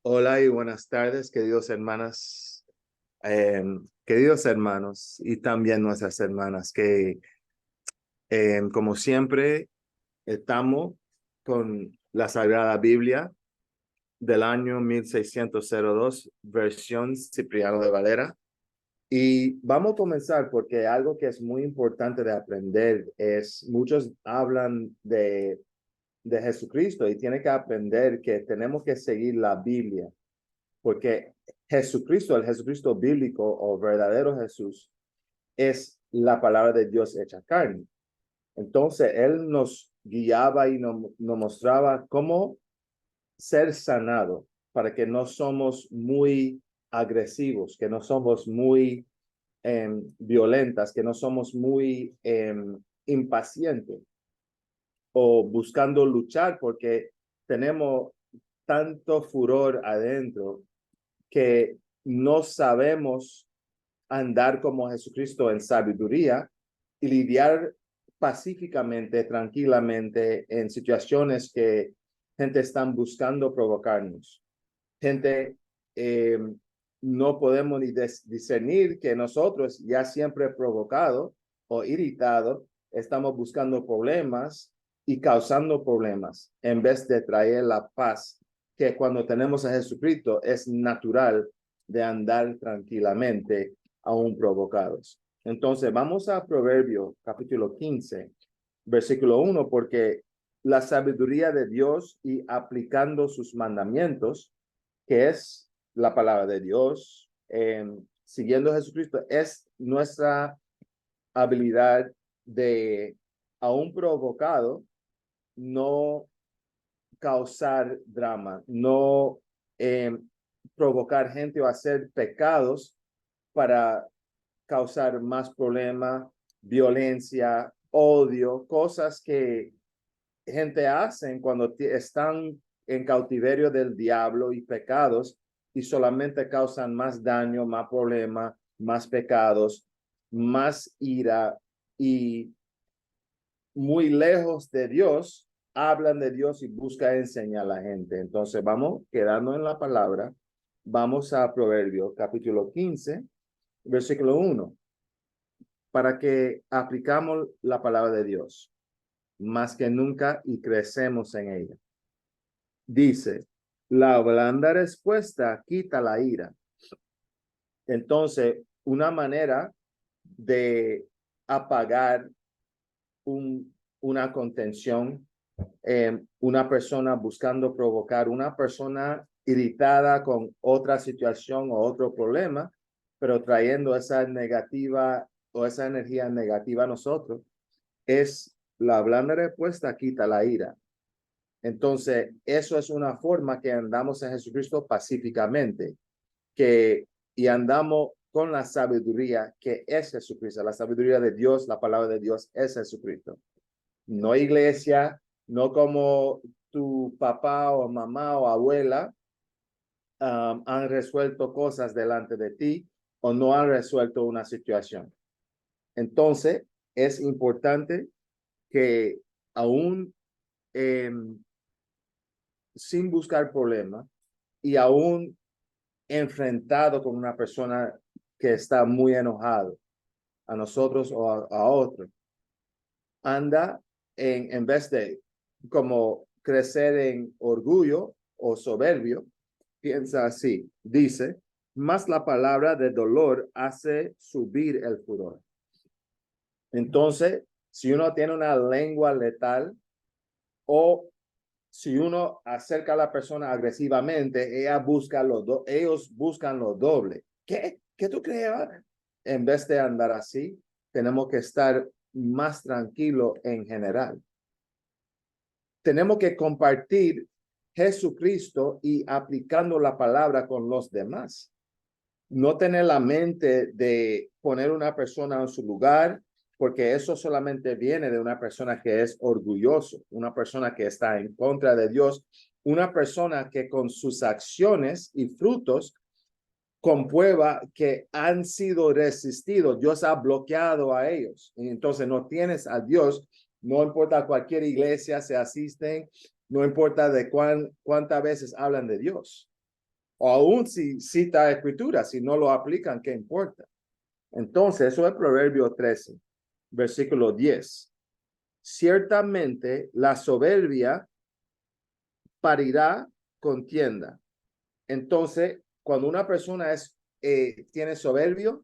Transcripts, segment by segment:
Hola y buenas tardes, queridos hermanos y también nuestras hermanas, que como siempre estamos con la Sagrada Biblia del año 1602, versión Cipriano de Valera. Y vamos a comenzar porque algo que es muy importante de aprender es, muchos hablan de Jesucristo y tienen que aprender que tenemos que seguir la Biblia porque Jesucristo, el Jesucristo bíblico o verdadero Jesús, es la palabra de Dios hecha carne. Entonces, Él nos guiaba y nos mostraba cómo ser sanado para que no somos muy agresivos, que no somos muy violentas, que no somos muy impacientes o buscando luchar porque tenemos tanto furor adentro que no sabemos andar como Jesucristo en sabiduría y lidiar pacíficamente, tranquilamente en situaciones que gente están buscando provocarnos. Gente, eh, no podemos ni discernir que nosotros ya siempre provocado o irritado estamos buscando problemas y causando problemas en vez de traer la paz que cuando tenemos a Jesucristo es natural de andar tranquilamente aún provocados. Entonces vamos a Proverbio capítulo 15, versículo 1, porque la sabiduría de Dios y aplicando sus mandamientos, que es la palabra de Dios, siguiendo a Jesucristo, es nuestra habilidad de, aún provocado, no causar drama, no eh, provocar gente o hacer pecados para causar más problema, violencia, odio, cosas que gente hacen cuando están en cautiverio del diablo y pecados y solamente causan más daño, más problema, más pecados, más ira y muy lejos de Dios, hablan de Dios y buscan enseñar a la gente. Entonces vamos quedando en la palabra, vamos a Proverbios capítulo 15, versículo 1, para que aplicamos la palabra de Dios más que nunca y crecemos en ella. Dice, la blanda respuesta quita la ira. Entonces, una manera de apagar una contención, una persona buscando provocar, una persona irritada con otra situación o otro problema, pero trayendo esa negativa o esa energía negativa a nosotros, es la blanda respuesta quita la ira. Entonces, eso es una forma que andamos en Jesucristo pacíficamente, y andamos con la sabiduría que es Jesucristo. La sabiduría de Dios, la palabra de Dios es Jesucristo. No iglesia, no como tu papá o mamá o abuela han resuelto cosas delante de ti o no han resuelto una situación. Entonces, es importante que aún eh, sin buscar problemas y aún enfrentado con una persona que está muy enojado a nosotros o a otro, anda en vez de como crecer en orgullo o soberbio, piensa así, dice, más la palabra de dolor hace subir el furor. Entonces, si uno tiene una lengua letal o si uno acerca a la persona agresivamente, ellos buscan lo doble. ¿Qué tú crees? En vez de andar así, tenemos que estar más tranquilo en general. Tenemos que compartir Jesucristo y aplicando la palabra con los demás. No tener la mente de poner una persona en su lugar, porque eso solamente viene de una persona que es orgulloso, una persona que está en contra de Dios, una persona que con sus acciones y frutos comprueba que han sido resistidos, Dios ha bloqueado a ellos. Y entonces no tienes a Dios, no importa cualquier iglesia se asisten, no importa de cuántas veces hablan de Dios. O aún si cita escritura, si no lo aplican, ¿qué importa? Entonces, eso es Proverbio 13, versículo 10. Ciertamente la soberbia parirá contienda. Entonces, cuando una persona tiene soberbio,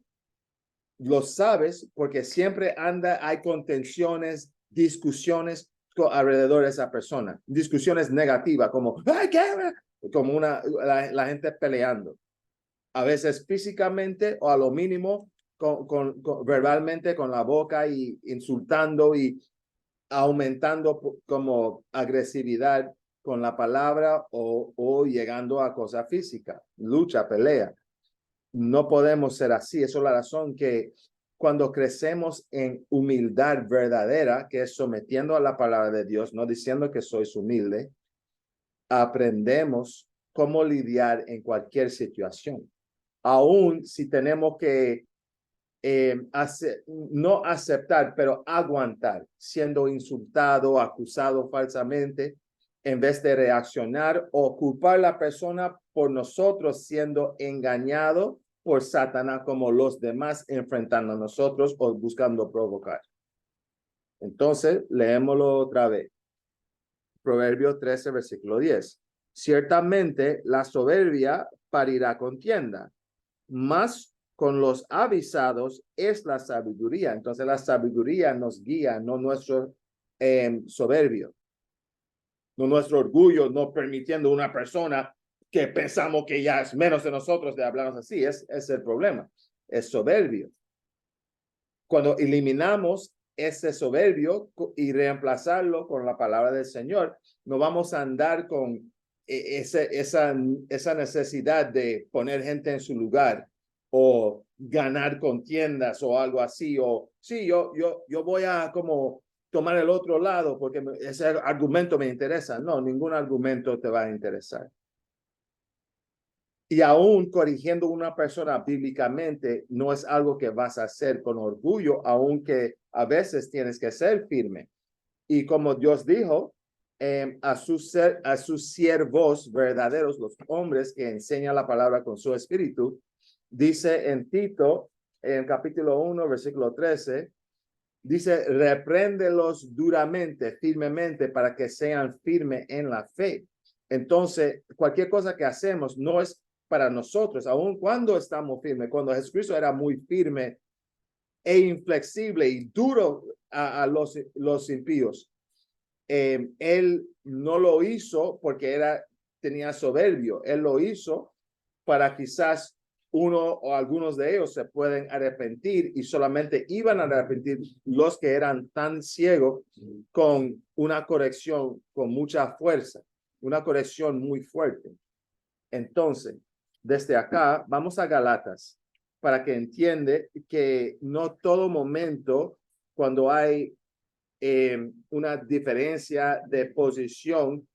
lo sabes porque siempre hay contenciones, discusiones alrededor de esa persona, discusiones negativas, como, ¡ay, qué! Como la gente peleando, a veces físicamente o a lo mínimo verbalmente con la boca y insultando y aumentando como agresividad con la palabra o llegando a cosas físicas, lucha, pelea. No podemos ser así. Eso es la razón que cuando crecemos en humildad verdadera, que es sometiendo a la palabra de Dios, no diciendo que sois humilde, aprendemos cómo lidiar en cualquier situación. Aún si tenemos que no aceptar, pero aguantar, siendo insultado, acusado falsamente, en vez de reaccionar o culpar a la persona por nosotros siendo engañado por Satanás como los demás enfrentando a nosotros o buscando provocar. Entonces, leémoslo otra vez. Proverbio 13, versículo 10. Ciertamente la soberbia parirá contienda, más con los avisados es la sabiduría. Entonces la sabiduría nos guía, no nuestro soberbio, no nuestro orgullo, no permitiendo a una persona que pensamos que ya es menos de nosotros de hablarnos así. Es el problema, es soberbio. Cuando eliminamos ese soberbio y reemplazarlo con la palabra del Señor, no vamos a andar con esa necesidad de poner gente en su lugar o ganar contiendas o algo así, o sí, yo voy a como tomar el otro lado porque ese argumento me interesa. No, ningún argumento te va a interesar. Y aún corrigiendo a una persona bíblicamente no es algo que vas a hacer con orgullo, aunque a veces tienes que ser firme. Y como Dios dijo, a sus siervos verdaderos, los hombres que enseñan la palabra con su espíritu, dice en Tito, en capítulo 1, versículo 13, dice, repréndelos duramente, firmemente, para que sean firmes en la fe. Entonces, cualquier cosa que hacemos no es para nosotros, aun cuando estamos firmes. Cuando Jesucristo era muy firme e inflexible y duro a los impíos, él no lo hizo porque tenía soberbio. Él lo hizo para quizás uno o algunos de ellos se pueden arrepentir y solamente iban a arrepentir los que eran tan ciegos con una corrección con mucha fuerza, una corrección muy fuerte. Entonces, desde acá vamos a Galatas para que entiende que no todo momento cuando hay una diferencia de posición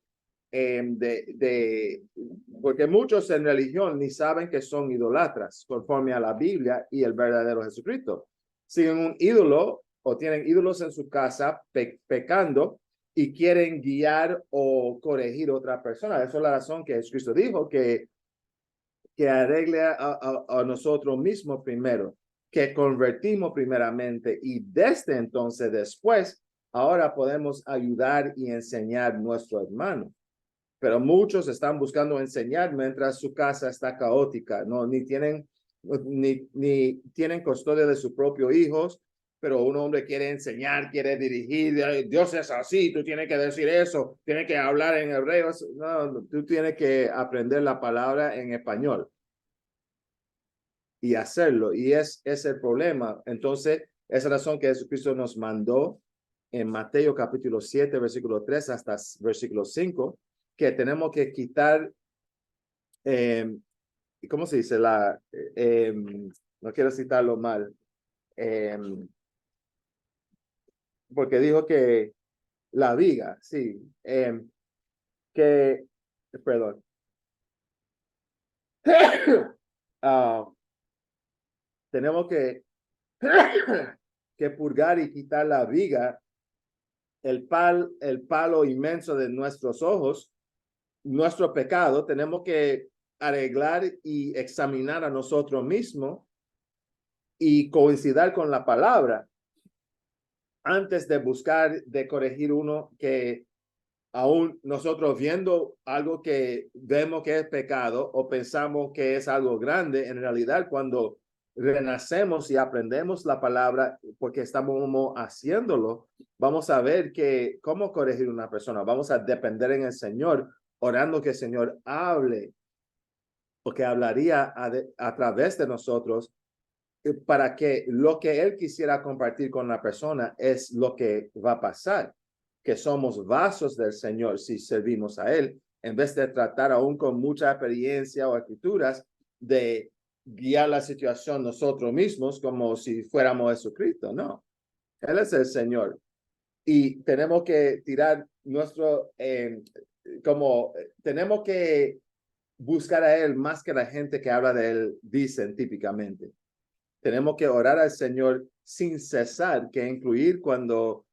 porque muchos en religión ni saben que son idolatras conforme a la Biblia y el verdadero Jesucristo. Siguen un ídolo o tienen ídolos en su casa pecando y quieren guiar o corregir a otra persona. Esa es la razón que Jesucristo dijo que arregle a nosotros mismos primero, que convertimos primeramente y desde entonces después, ahora podemos ayudar y enseñar a nuestro hermano. Pero muchos están buscando enseñar mientras su casa está caótica, no ni tienen custodia de sus propios hijos, pero un hombre quiere enseñar, quiere dirigir, Dios es así, tú tienes que decir eso, tienes que hablar en hebreo, no, tú tienes que aprender la palabra en español y hacerlo, y es el problema. Entonces, esa razón que Jesucristo nos mandó en Mateo capítulo 7, versículo 3 hasta versículo 5, que tenemos que quitar, ¿cómo se dice? No quiero citarlo mal, eh, porque dijo que la viga, sí, que, perdón, tenemos que purgar y quitar la viga, el palo inmenso de nuestros ojos, nuestro pecado. Tenemos que arreglar y examinar a nosotros mismos y coincidir con la palabra antes de buscar, de corregir uno que aún nosotros viendo algo que vemos que es pecado o pensamos que es algo grande, en realidad cuando renacemos y aprendemos la palabra porque estamos haciéndolo, vamos a ver que cómo corregir una persona, vamos a depender en el Señor, orando que el Señor hable, porque hablaría a través de nosotros para que lo que Él quisiera compartir con la persona es lo que va a pasar, que somos vasos del Señor si servimos a Él, en vez de tratar aún con mucha experiencia o escrituras de guiar la situación nosotros mismos como si fuéramos Jesucristo. No, Él es el Señor. Y tenemos que tirar tenemos que buscar a Él más que la gente que habla de Él dicen típicamente. Tenemos que orar al Señor sin cesar, que incluye cuando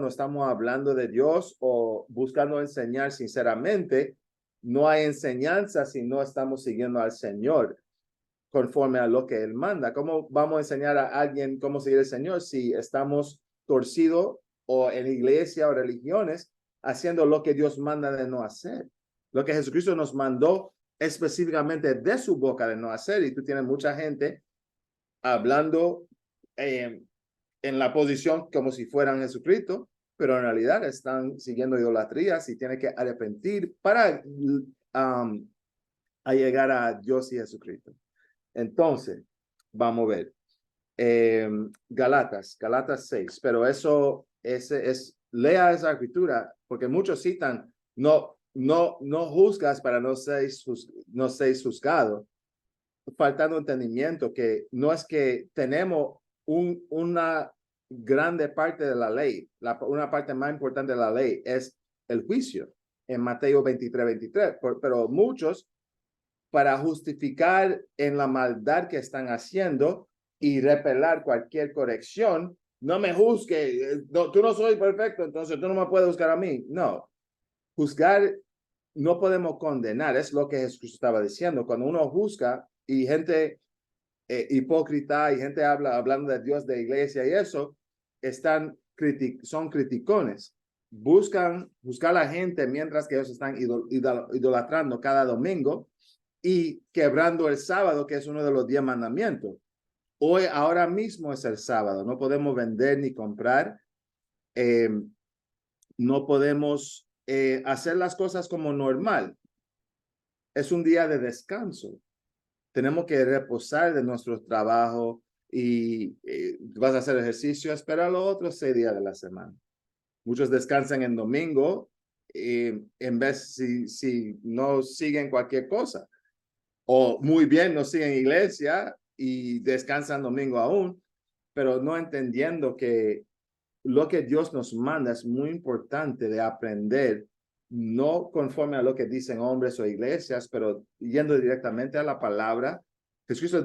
estamos hablando de Dios o buscando enseñar sinceramente. No hay enseñanza si no estamos siguiendo al Señor conforme a lo que Él manda. ¿Cómo vamos a enseñar a alguien cómo seguir al Señor si estamos torcidos o en iglesia o religiones haciendo lo que Dios manda de no hacer? Lo que Jesucristo nos mandó específicamente de su boca de no hacer. Y tú tienes mucha gente hablando en la posición como si fueran Jesucristo, pero en realidad están siguiendo idolatrías y tienen que arrepentir para a llegar a Dios y Jesucristo. Entonces, vamos a ver. Galatas 6, pero eso lea esa escritura, porque muchos citan, no juzgas para no seis juzgado, faltando entendimiento que no es que tenemos una grande parte de la ley, una parte más importante de la ley es el juicio en Mateo 23, pero muchos para justificar en la maldad que están haciendo y repelar cualquier corrección, no me juzgue, no, tú no soy perfecto, entonces tú no me puedes juzgar a mí. No, juzgar no podemos condenar, es lo que Jesús estaba diciendo. Cuando uno juzga y gente hipócrita y gente hablando de Dios, de iglesia y eso, son criticones. Buscar a la gente mientras que ellos están idolatrando cada domingo y quebrando el sábado, que es uno de los 10 mandamientos. Ahora mismo es el sábado, no podemos vender ni comprar, no podemos hacer las cosas como normal. Es un día de descanso. Tenemos que reposar de nuestro trabajo y vas a hacer ejercicio, espera los otros 6 días de la semana. Muchos descansan en domingo en vez si no siguen cualquier cosa. O muy bien, no siguen iglesia y descansan domingo aún, pero no entendiendo que lo que Dios nos manda es muy importante de aprender, no conforme a lo que dicen hombres o iglesias, pero yendo directamente a la palabra. Jesucristo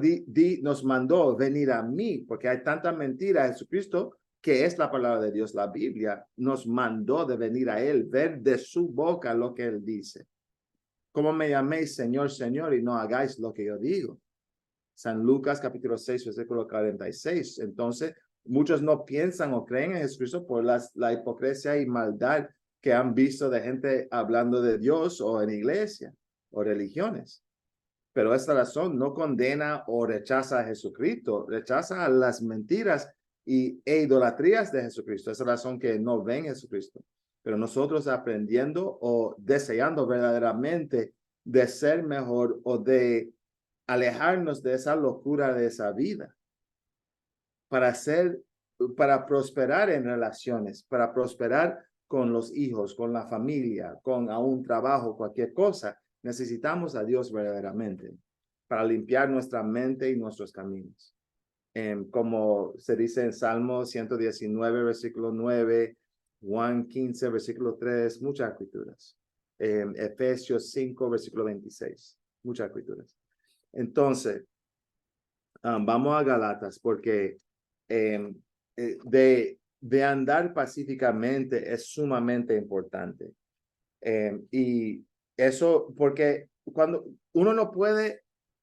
nos mandó venir a mí, porque hay tanta mentira. Jesucristo, que es la palabra de Dios, la Biblia, nos mandó de venir a Él, ver de su boca lo que Él dice. ¿Cómo me llaméis Señor, Señor, y no hagáis lo que yo digo? San Lucas capítulo 6, versículo 46. Entonces, muchos no piensan o creen en Jesucristo por la hipocresía y maldad que han visto de gente hablando de Dios o en iglesia o religiones. Pero esta razón no condena o rechaza a Jesucristo, rechaza a las mentiras e idolatrías de Jesucristo. Esa razón que no ven a Jesucristo. Pero nosotros aprendiendo o deseando verdaderamente de ser mejor o de alejarnos de esa locura de esa vida para prosperar en relaciones, para prosperar con los hijos, con la familia, con a un trabajo, cualquier cosa. Necesitamos a Dios verdaderamente para limpiar nuestra mente y nuestros caminos. Como se dice en Salmo 119, versículo 9, Juan 15, versículo 3, muchas escrituras. Efesios 5, versículo 26, muchas escrituras. Entonces, vamos a Galatas porque de andar pacíficamente es sumamente importante. Y eso porque cuando uno no puede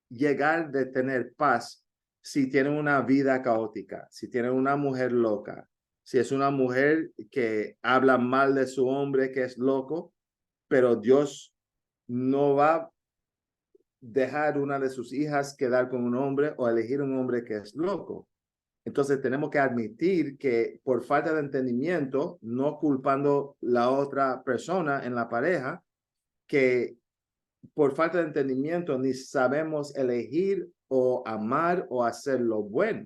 llegar de tener paz si tiene una vida caótica, si tiene una mujer loca, si es una mujer que habla mal de su hombre que es loco, pero Dios no va a dejar una de sus hijas quedar con un hombre o elegir un hombre que es loco. Entonces tenemos que admitir que por falta de entendimiento, no culpando la otra persona en la pareja, que por falta de entendimiento ni sabemos elegir o amar o hacer lo bueno.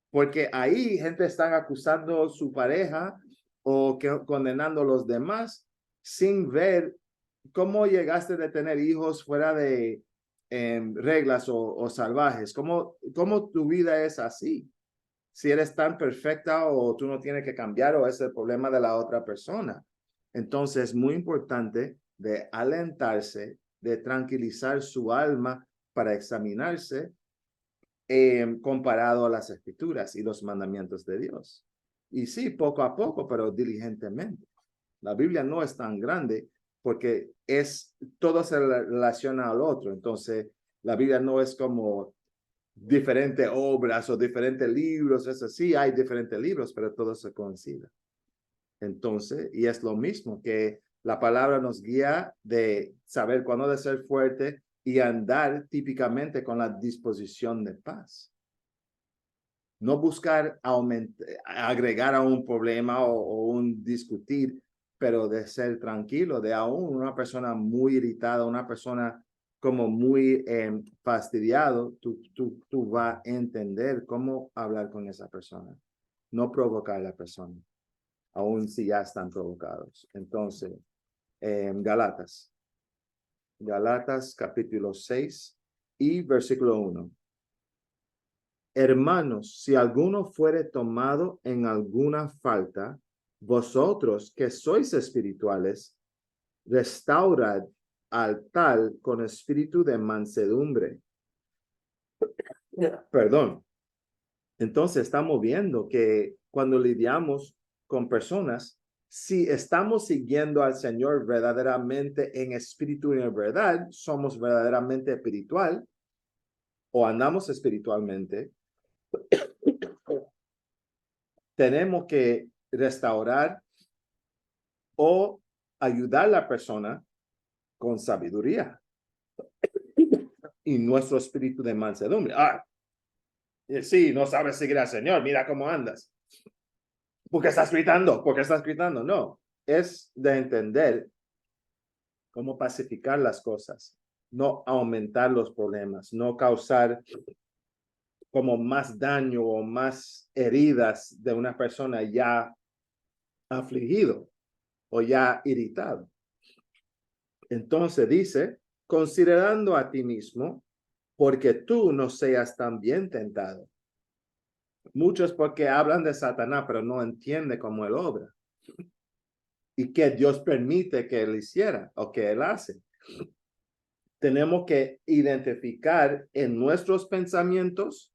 Porque ahí gente está acusando a su pareja o condenando a los demás sin ver cómo llegaste de tener hijos fuera de reglas o salvajes. ¿Cómo tu vida es así? Si eres tan perfecta o tú no tienes que cambiar o es el problema de la otra persona. Entonces es muy importante de alentarse, de tranquilizar su alma para examinarse comparado a las escrituras y los mandamientos de Dios. Y sí, poco a poco, pero diligentemente. La Biblia no es tan grande porque todo se relaciona al otro. Entonces, la Biblia no es como diferentes obras o diferentes libros. Es así, hay diferentes libros, pero todo se coincide. Entonces, y es lo mismo que la palabra nos guía de saber cuándo de ser fuerte y andar típicamente con la disposición de paz. No buscar agregar a un problema o un discutir, pero de ser tranquilo, de aún una persona muy irritada, una persona como muy fastidiado, tú vas a entender cómo hablar con esa persona, no provocar a la persona, aún si ya están provocados. Entonces, Galatas capítulo 6 y versículo 1. Hermanos, si alguno fuere tomado en alguna falta, vosotros que sois espirituales, restaurad al tal con espíritu de mansedumbre. Perdón. Entonces estamos viendo que cuando lidiamos con personas, si estamos siguiendo al Señor verdaderamente en espíritu y en verdad, somos verdaderamente espiritual o andamos espiritualmente, tenemos que restaurar o ayudar a la persona con sabiduría y nuestro espíritu de mansedumbre. Sí, no sabes seguir al Señor, mira cómo andas. ¿Por qué estás gritando? ¿Por qué estás gritando? No, es de entender cómo pacificar las cosas, no aumentar los problemas, no causar como más daño o más heridas de una persona ya afligido o ya irritado. Entonces dice, considerando a ti mismo, porque tú no seas también tentado. Muchos porque hablan de Satanás, pero no entienden cómo él obra. Y que Dios permite que él hiciera o que él hace. Tenemos que identificar en nuestros pensamientos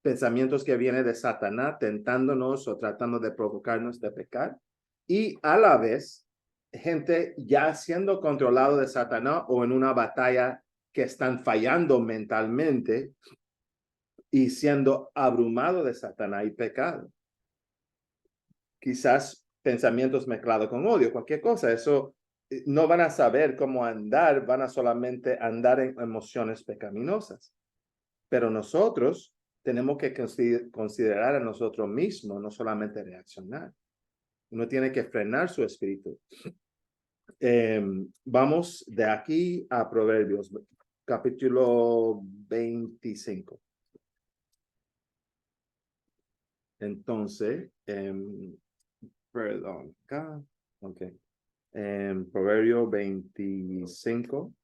que vienen de Satanás, tentándonos o tratando de provocarnos de pecar. Y a la vez, gente ya siendo controlado de Satanás o en una batalla que están fallando mentalmente y siendo abrumado de Satanás y pecado. Quizás pensamientos mezclados con odio, cualquier cosa, eso no van a saber cómo andar, van a solamente andar en emociones pecaminosas. Pero nosotros tenemos que considerar a nosotros mismos, no solamente reaccionar. Uno tiene que frenar su espíritu. Vamos de aquí a Proverbios, capítulo 25. Entonces, perdón, acá, ok. Proverbio 25.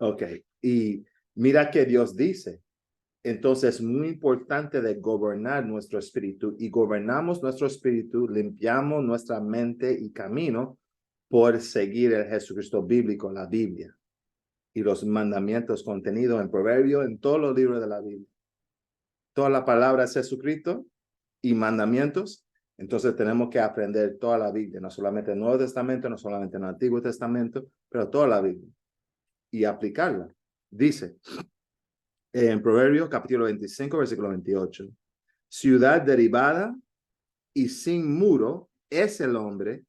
Ok, y mira que Dios dice. Entonces, es muy importante de gobernar nuestro espíritu y gobernamos nuestro espíritu, limpiamos nuestra mente y camino por seguir el Jesucristo bíblico, la Biblia y los mandamientos contenidos en Proverbio, en todos los libros de la Biblia. Toda la palabra es Jesucristo y mandamientos Entonces tenemos que aprender toda la Biblia, no solamente el Nuevo Testamento, no solamente el Antiguo Testamento, pero toda la Biblia y aplicarla. Dice en Proverbios capítulo 25, versículo 28, ciudad derribada y sin muro es el hombre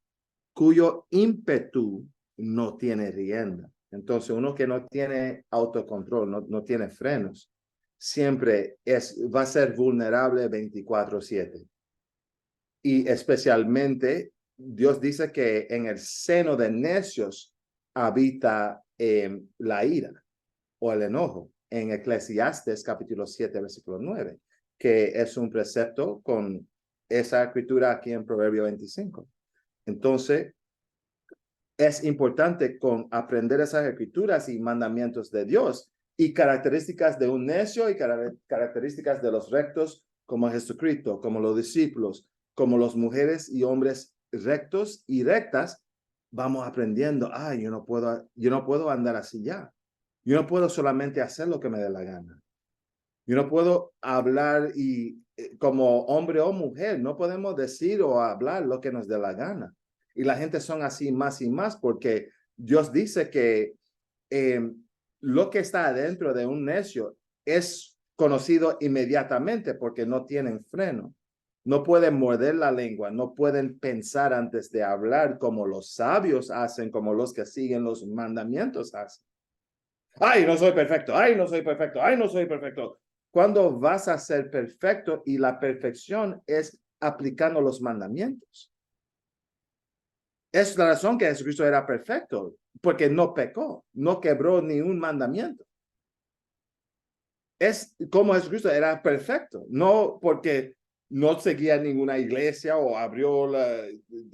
cuyo ímpetu no tiene rienda. Entonces, uno que no tiene autocontrol, no tiene frenos, siempre va a ser vulnerable 24/7. Y especialmente, Dios dice que en el seno de necios habita la ira o el enojo. En Eclesiastes capítulo 7, versículo 9, que es un precepto con esa escritura aquí en Proverbio 25. Entonces, es importante con aprender esas escrituras y mandamientos de Dios y características de un necio y características de los rectos como Jesucristo, como los discípulos, como las mujeres y hombres rectos y rectas, vamos aprendiendo, yo no puedo andar así ya. Yo no puedo solamente hacer lo que me dé la gana. Yo no puedo hablar y como hombre o mujer, no podemos decir o hablar lo que nos dé la gana. Y la gente son así más y más porque Dios dice que lo que está adentro de un necio es conocido inmediatamente porque no tienen freno. No pueden morder la lengua, no pueden pensar antes de hablar como los sabios hacen, como los que siguen los mandamientos hacen. Ay, no soy perfecto, ay, no soy perfecto, ay, no soy perfecto. ¿Cuándo vas a ser perfecto? Y la perfección es aplicando los mandamientos. Es la razón que Jesucristo era perfecto, porque no pecó, no quebró ni un mandamiento. Es como Jesucristo era perfecto, no porque no seguía ninguna iglesia o abrió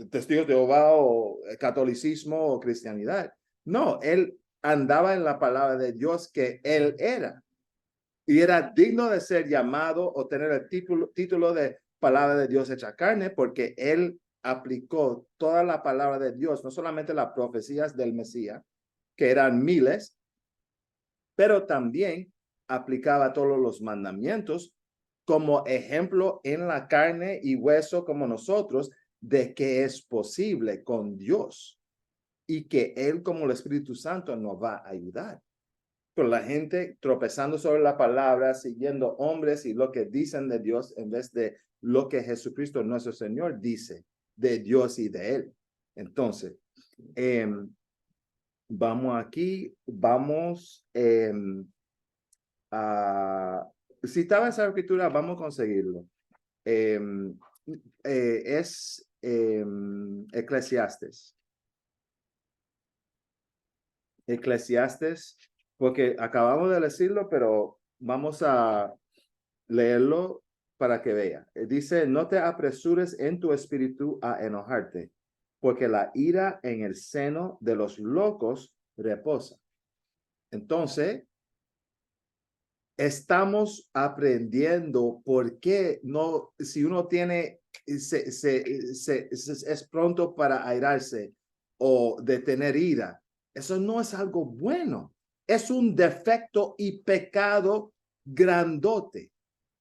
testigos de Jehová o catolicismo o cristianidad. No, él andaba en la palabra de Dios que él era. Y era digno de ser llamado o tener el título de palabra de Dios hecha carne, porque él aplicó toda la palabra de Dios, no solamente las profecías del Mesías, que eran miles, pero también aplicaba todos los mandamientos como ejemplo en la carne y hueso como nosotros de que es posible con Dios y que él como el Espíritu Santo nos va a ayudar. Pero la gente tropezando sobre la palabra, siguiendo hombres y lo que dicen de Dios en vez de lo que Jesucristo nuestro Señor dice de Dios y de él. Entonces, vamos aquí, vamos a... Si estaba esa escritura, vamos a conseguirlo. Es Eclesiastes. Eclesiastes, porque acabamos de decirlo, pero vamos a leerlo para que vea. Dice, no te apresures en tu espíritu a enojarte, porque la ira en el seno de los locos reposa. Entonces, estamos aprendiendo por qué no, si uno tiene, es pronto para airarse o de tener ira. Eso no es algo bueno. Es un defecto y pecado grandote.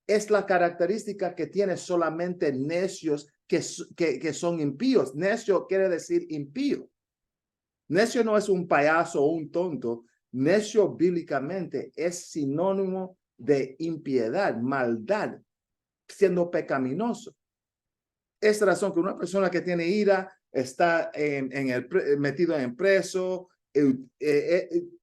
Es la característica que tiene solamente necios que son impíos. Necio quiere decir impío. Necio no es un payaso o un tonto. Necio bíblicamente es sinónimo de impiedad, maldad, siendo pecaminoso. Es la razón que una persona que tiene ira está metido en preso.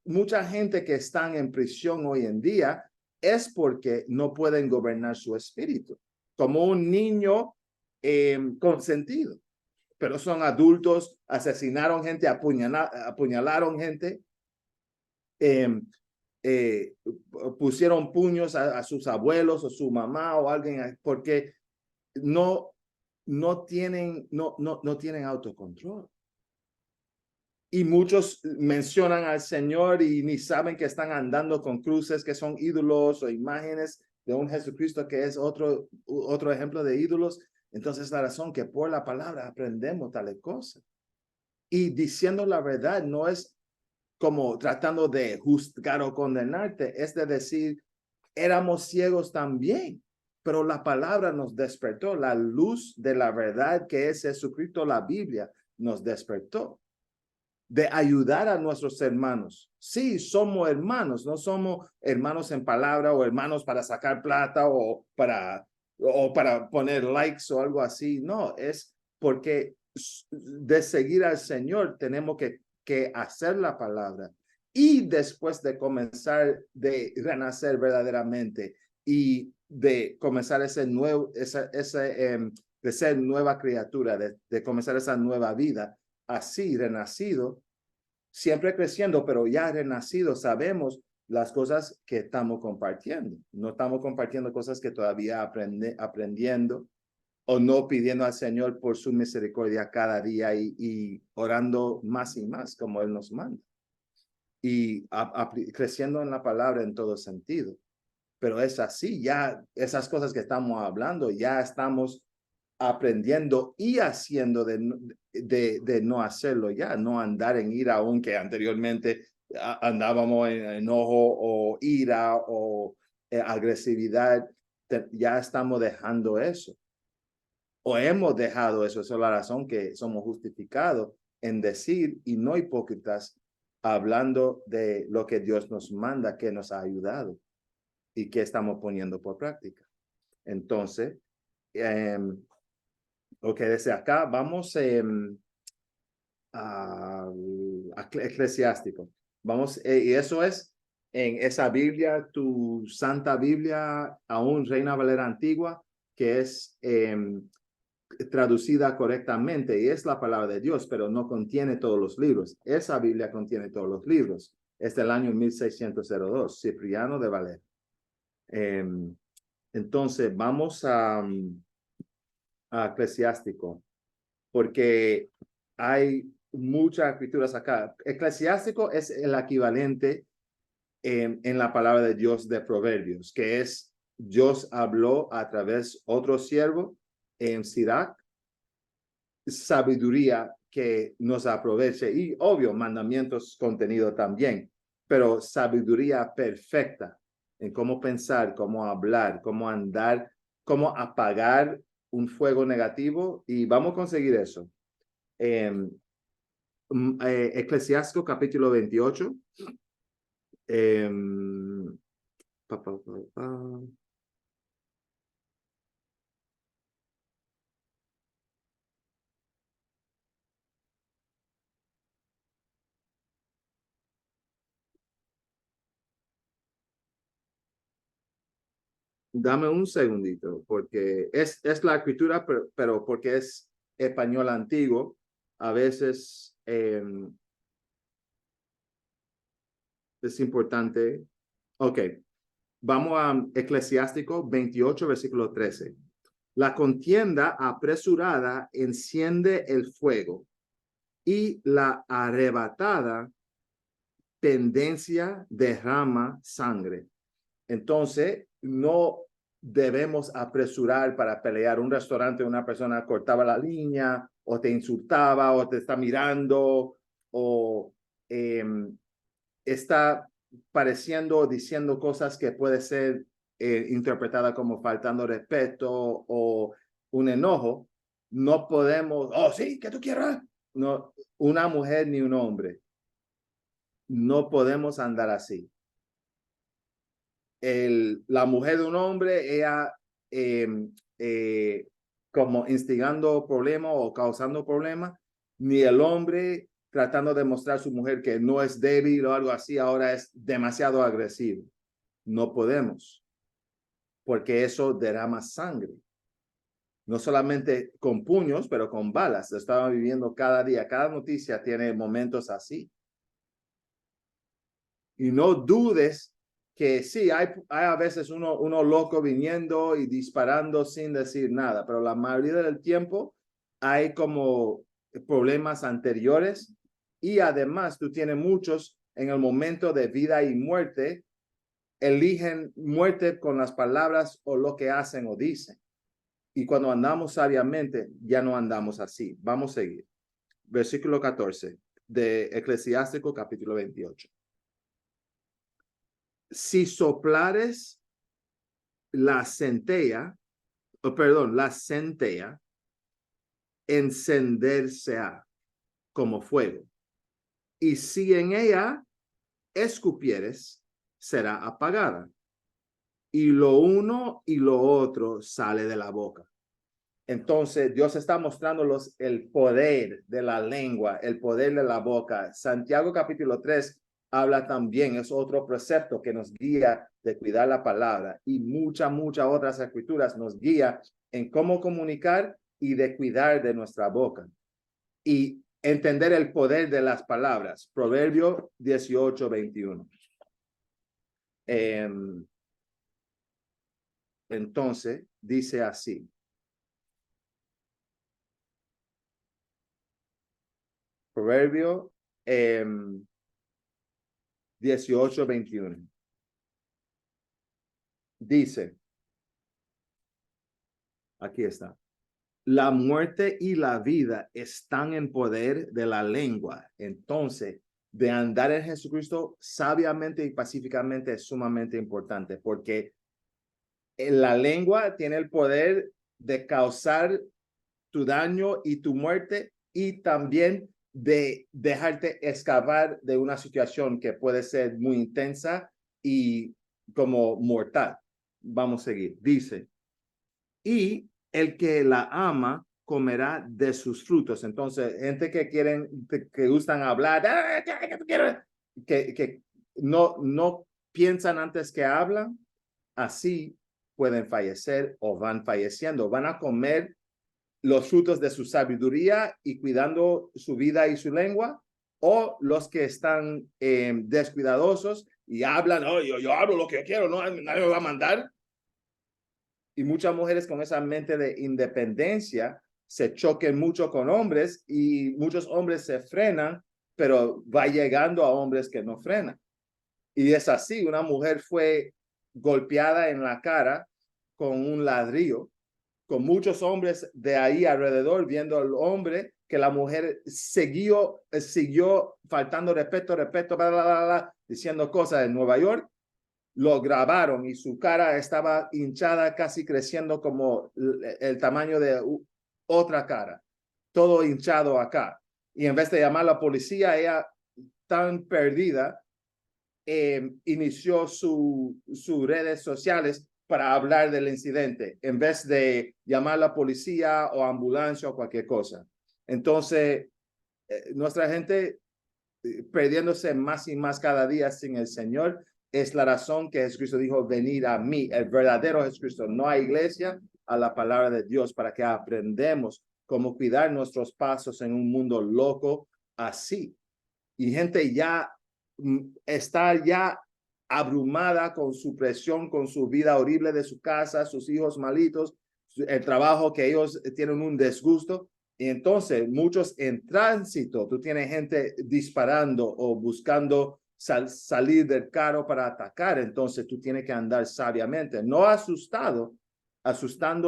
Mucha gente que están en prisión hoy en día es porque no pueden gobernar su espíritu, como un niño consentido, pero son adultos, asesinaron gente, apuñalaron gente, pusieron puños a sus abuelos o su mamá o alguien, porque no tienen autocontrol. Y muchos mencionan al Señor y ni saben que están andando con cruces que son ídolos o imágenes de un Jesucristo que es otro ejemplo de ídolos. Entonces la razón que por la palabra aprendemos tales cosas. Y diciendo la verdad no es como tratando de juzgar o condenarte, es de decir, éramos ciegos también. pero la palabra nos despertó, la luz de la verdad que es Jesucristo, la Biblia, nos despertó de ayudar a nuestros hermanos. Sí, somos hermanos, no somos hermanos en palabra o hermanos para sacar plata o para poner likes o algo así. No, es porque de seguir al Señor tenemos que hacer la palabra. Y después de comenzar de renacer verdaderamente y de comenzar ese nuevo, de ser nueva criatura, de comenzar esa nueva vida, así renacido, siempre creciendo, pero ya renacido, sabemos las cosas que estamos compartiendo. No estamos compartiendo cosas que todavía aprendiendo o no pidiendo al Señor por su misericordia cada día y orando más y más como Él nos manda. Y creciendo en la palabra en todo sentido. Pero es así, ya esas cosas que estamos hablando, ya estamos aprendiendo y haciendo de no hacerlo ya, no andar en ira, aunque anteriormente andábamos en enojo o ira o agresividad, ya estamos dejando eso. O hemos dejado eso, esa es la razón que somos justificados en decir y no hipócritas, hablando de lo que Dios nos manda, que nos ha ayudado y que estamos poniendo por práctica. Entonces, ok, desde acá vamos a Eclesiástico. Vamos, y eso es en esa Biblia, tu Santa Biblia, aún Reina Valera Antigua, que es traducida correctamente y es la palabra de Dios, pero no contiene todos los libros. Esa Biblia contiene todos los libros. Es del año 1602, Cipriano de Valera. Entonces, vamos a Eclesiástico, porque hay muchas escrituras acá. Eclesiástico es el equivalente en la palabra de Dios de Proverbios, que es Dios habló a través de otro siervo en Sirac, sabiduría que nos aproveche y obvio mandamientos contenido también, pero sabiduría perfecta en cómo pensar, cómo hablar, cómo andar, cómo apagar un fuego negativo y vamos a conseguir eso. Eclesiástico capítulo 28. Pa, pa, pa, pa. Dame un segundito, porque es la escritura, pero porque es español antiguo, a veces es importante. Ok, vamos a Eclesiástico 28, versículo 13. La contienda apresurada enciende el fuego y la arrebatada tendencia derrama sangre. Entonces, no debemos apresurar para pelear. Un restaurante, una persona cortaba la línea o te insultaba o te está mirando o está pareciendo o diciendo cosas que puede ser interpretada como faltando respeto o un enojo. No podemos, oh, sí, ¿qué tú quieras? No, una mujer ni un hombre. No podemos andar así. La mujer de un hombre, ella eh, eh, como instigando problemas o causando problemas, ni el hombre tratando de mostrar a su mujer que no es débil o algo así, ahora es demasiado agresivo. No podemos, porque eso derrama sangre. No solamente con puños, pero con balas. Estaba viviendo cada día, cada noticia tiene momentos así. Y no dudes que sí, hay a veces uno loco viniendo y disparando sin decir nada, pero la mayoría del tiempo hay como problemas anteriores y además tú tienes muchos en el momento de vida y muerte, eligen muerte con las palabras o lo que hacen o dicen. Y cuando andamos sabiamente, ya no andamos así. Vamos a seguir. Versículo 14 de Eclesiástico capítulo 28. Si soplares la centella, perdón, la centella encenderse como fuego. Y si en ella escupieres, será apagada. Y lo uno y lo otro sale de la boca. Entonces, Dios está mostrándolos el poder de la lengua, el poder de la boca. Santiago capítulo 3 habla también, es otro precepto que nos guía de cuidar la palabra, y muchas otras escrituras nos guía en cómo comunicar y de cuidar de nuestra boca y entender el poder de las palabras. Proverbio 18:21. Entonces, dice así. Proverbio 18:21. Dice, aquí está, la muerte y la vida están en poder de la lengua. Entonces, de andar en Jesucristo sabiamente y pacíficamente es sumamente importante, porque la lengua tiene el poder de causar tu daño y tu muerte, y también de dejarte escapar de una situación que puede ser muy intensa y como mortal. Vamos a seguir. Dice, y el que la ama comerá de sus frutos. Entonces, gente que quieren, que gustan hablar, que no piensan antes que hablan, así pueden fallecer o van falleciendo. Van a comer los frutos de su sabiduría y cuidando su vida y su lengua, o los que están descuidadosos y hablan, oh, yo hablo lo que yo quiero, no, nadie me va a mandar. Y muchas mujeres con esa mente de independencia se choquen mucho con hombres, y muchos hombres se frenan, pero va llegando a hombres que no frenan. Y es así, una mujer fue golpeada en la cara con un ladrillo, con muchos hombres de ahí alrededor viendo al hombre, que la mujer siguió faltando respeto, bla, bla, bla, bla, diciendo cosas en Nueva York. Lo grabaron y su cara estaba hinchada, casi creciendo como el tamaño de otra cara, todo hinchado acá. Y en vez de llamar a la policía, ella, tan perdida, inició sus redes sociales para hablar del incidente, en vez de llamar a la policía o ambulancia o cualquier cosa. Entonces, nuestra gente perdiéndose más y más cada día sin el Señor, es la razón que Jesucristo dijo, venid a mí, el verdadero Jesucristo, no a iglesia, a la palabra de Dios, para que aprendamos cómo cuidar nuestros pasos en un mundo loco así. Y gente ya está ya abrumada con su presión, con su vida horrible de su casa, sus hijos malitos, el trabajo que ellos tienen un desgusto. Y entonces muchos en tránsito, tú tienes gente disparando o buscando salir del carro para atacar. Entonces tú tienes que andar sabiamente, no asustando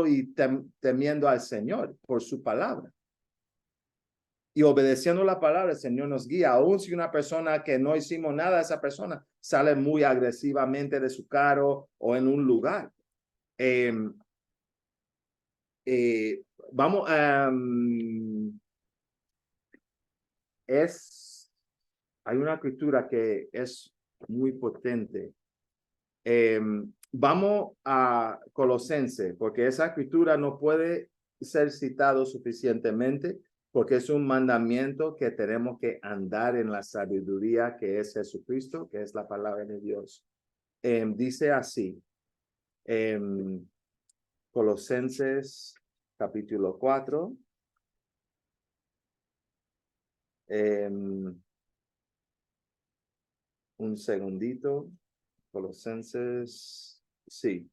y temiendo al Señor por su palabra. Y obedeciendo la palabra, el Señor nos guía. Aún si una persona que no hicimos nada, esa persona sale muy agresivamente de su carro o en un lugar. Vamos, hay una escritura que es muy potente. Vamos a Colosenses, porque esa escritura no puede ser citado suficientemente, porque es un mandamiento que tenemos que andar en la sabiduría que es Jesucristo, que es la palabra de Dios. Dice así, Colosenses capítulo 4. Un segundito. Colosenses, sí.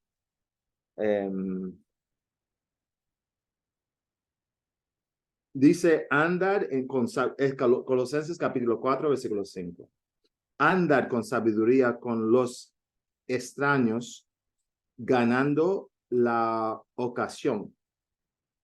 Dice andar Colosenses capítulo 4, versículo 5. Andar con sabiduría con los extraños, ganando la ocasión.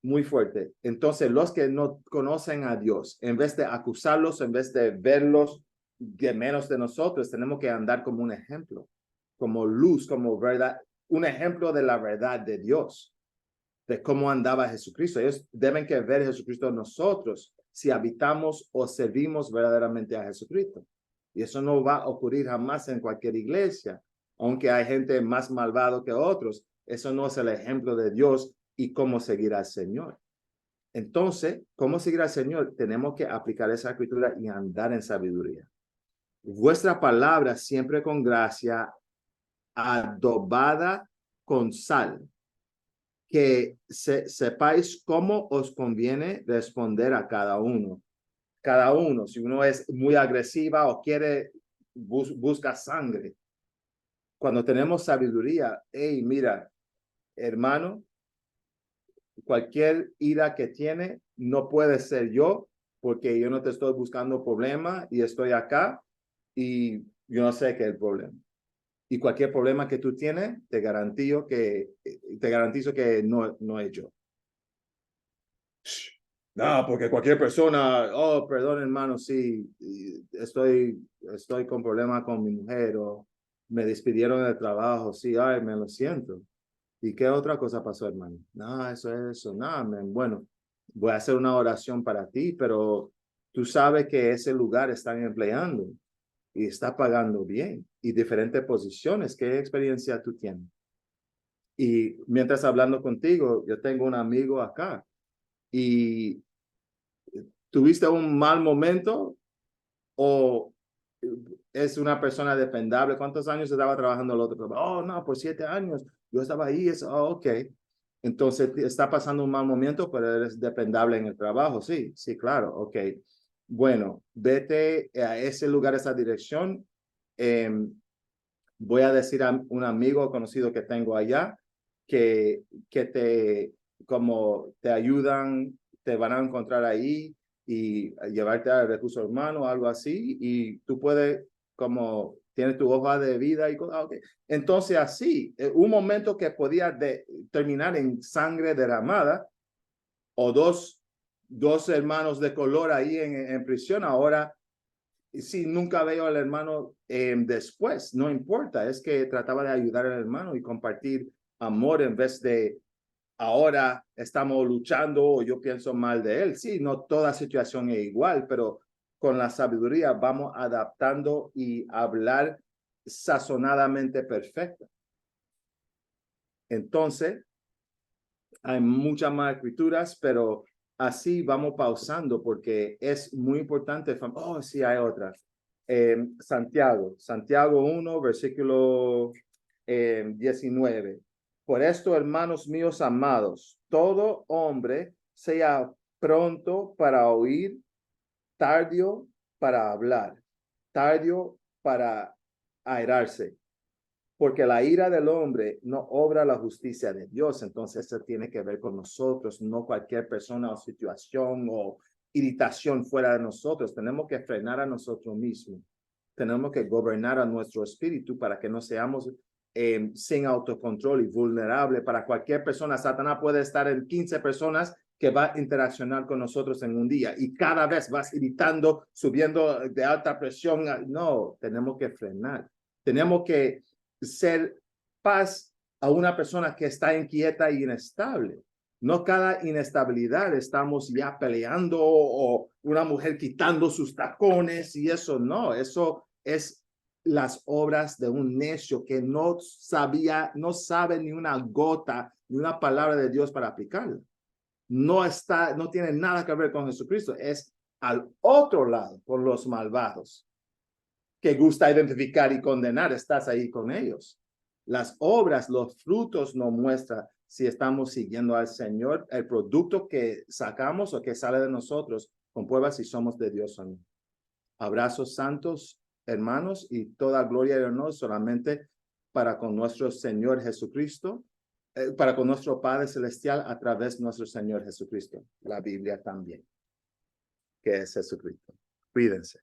Muy fuerte. Entonces, los que no conocen a Dios, en vez de acusarlos, en vez de verlos de menos de nosotros, tenemos que andar como un ejemplo, como luz, como verdad, un ejemplo de la verdad de Dios, de cómo andaba Jesucristo. Ellos deben que ver a Jesucristo en nosotros si habitamos o servimos verdaderamente a Jesucristo. Y eso no va a ocurrir jamás en cualquier iglesia, aunque hay gente más malvado que otros. Eso no es el ejemplo de Dios y cómo seguir al Señor. Entonces, ¿cómo seguir al Señor? Tenemos que aplicar esa escritura y andar en sabiduría. Vuestra palabra siempre con gracia, adobada con sal, que sepáis cómo os conviene responder a cada uno. Cada uno, si uno es muy agresiva o quiere, busca sangre. Cuando tenemos sabiduría, hey, mira, hermano, cualquier ira que tiene no puede ser yo, porque yo no te estoy buscando problema y estoy acá y yo no sé qué es el problema. Y cualquier problema que tú tienes, te garantizo que no es yo. No, porque cualquier persona, oh, perdón, hermano, sí, estoy con problemas con mi mujer o me despidieron del trabajo, sí, ay, me lo siento. ¿Y qué otra cosa pasó, hermano? No, eso es eso, no, man. Bueno, voy a hacer una oración para ti, pero tú sabes que ese lugar están empleando y está pagando bien y diferentes posiciones. ¿Qué experiencia tú tienes? Y mientras hablando contigo, yo tengo un amigo acá y tuviste un mal momento o es una persona dependable. ¿Cuántos años estaba trabajando el otro? Oh, no, por 7 años. Yo estaba ahí. Ok. Entonces, está pasando un mal momento, pero eres dependable en el trabajo. Sí, sí, claro. Ok. Bueno, vete a ese lugar, a esa dirección. Voy a decir a un amigo conocido que tengo allá que, como te ayudan, te van a encontrar ahí y llevarte al recurso humano o algo así, y tú puedes, como tienes tu hoja de vida y cosas. Okay. Entonces así, un momento que podía terminar en sangre derramada o dos hermanos de color ahí en prisión, ahora si nunca veo al hermano después, no importa, es que trataba de ayudar al hermano y compartir amor en vez de ahora estamos luchando o yo pienso mal de él. Sí, no toda situación es igual, pero con la sabiduría vamos adaptando y hablar sazonadamente perfecto. Entonces, hay muchas más escrituras, pero así vamos pausando porque es muy importante. Oh, sí, hay otras. Santiago 1, versículo 19. Por esto, hermanos míos amados, todo hombre sea pronto para oír, tardio para hablar, tardio para airarse, porque la ira del hombre no obra la justicia de Dios. Entonces, eso tiene que ver con nosotros, no cualquier persona o situación o irritación fuera de nosotros. Tenemos que frenar a nosotros mismos. Tenemos que gobernar a nuestro espíritu para que no seamos sin autocontrol y vulnerable para cualquier persona. Satanás puede estar en 15 personas que va a interaccionar con nosotros en un día y cada vez vas irritando, subiendo de alta presión. No, tenemos que frenar. Tenemos que ser paz a una persona que está inquieta e inestable. No cada inestabilidad estamos ya peleando o una mujer quitando sus tacones y eso no, eso es las obras de un necio que no sabe ni una gota, ni una palabra de Dios para aplicarla. No tiene nada que ver con Jesucristo, es al otro lado, con los malvados que gusta identificar y condenar, estás ahí con ellos. Las obras, los frutos nos muestran si estamos siguiendo al Señor. El producto que sacamos o que sale de nosotros comprueba si somos de Dios o no. Abrazos santos, hermanos, y toda gloria y honor solamente para con nuestro Señor Jesucristo, para con nuestro Padre Celestial a través de nuestro Señor Jesucristo. La Biblia también, que es Jesucristo. Cuídense.